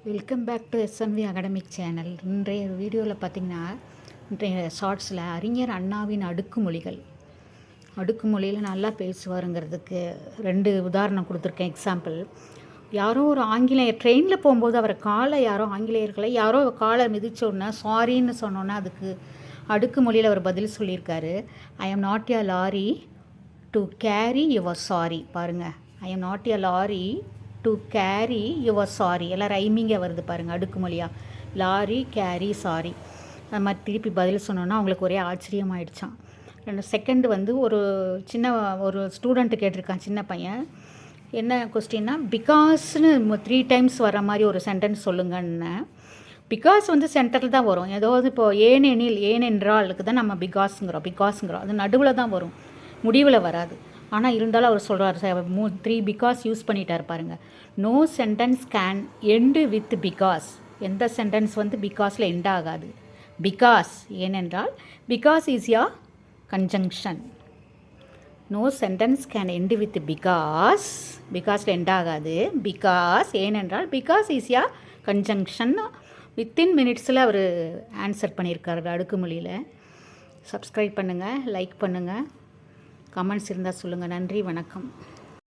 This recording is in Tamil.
Welcome back to SMV academic channel. இன்றைய வீடியோவில் பார்த்திங்கன்னா, இன்றைய ஷார்ட்ஸில் அறிஞர் அண்ணாவின் அடுக்குமொழியில் நல்லா பேசுவாருங்கிறதுக்கு 2 உதாரணம் கொடுத்துருக்கேன். எக்ஸாம்பிள், யாரோ ஒரு ஆங்கிலேயர் ட்ரெயினில் போகும்போது அவரை யாரோ காலை மிதிச்சோன்னா சாரின்னு சொன்னோன்னா அதுக்கு அடுக்குமொழியில் அவர் பதில் சொல்லியிருக்காரு. I am not a lorry to carry your sorry. பாருங்கள், I am not a lorry to carry your sorry. எல்லாம் ரைமிங்கே வருது பாருங்கள் அடுக்குமொழியாக. Lorry, carry, sorry. அது மாதிரி திருப்பி பதில் சொன்னோன்னா அவங்களுக்கு ஒரே ஆச்சரியமாயிடுச்சான். செகண்டு வந்து ஒரு ஸ்டூடெண்ட்டு கேட்டிருக்கான், சின்ன பையன். என்ன கொஸ்டின்னா, பிகாஸ்னு 3 டைம்ஸ் வர மாதிரி ஒரு சென்டென்ஸ் சொல்லுங்கன்னு. பிகாஸ் வந்து சென்டரில் தான் வரும். ஏதாவது இப்போது ஏனென்றாலுக்கு தான் நம்ம பிகாஸுங்கிறோம். அது நடுவில் தான் வரும், முடிவில் வராது. ஆனால் இருந்தாலும் அவர் சொல்கிறார், 3 பிகாஸ் யூஸ் பண்ணிட்டார் பாருங்கள். No sentence can end with because. எந்த சென்டென்ஸ் வந்து பிகாஸில் எண்ட் ஆகாது. பிகாஸ் ஏனென்றால், because is a conjunction. No sentence can end with பிகாஸில் எண்ட் ஆகாது. பிகாஸ் ஏனென்றால், because is a conjunction. Within மினிட்ஸில் அவர் ஆன்சர் பண்ணியிருக்காரு அடுக்குமொழியில். சப்ஸ்கிரைப் பண்ணுங்கள், லைக் பண்ணுங்கள், கமெண்ட்ஸ் இருந்தால் சொல்லுங்கள். நன்றி, வணக்கம்.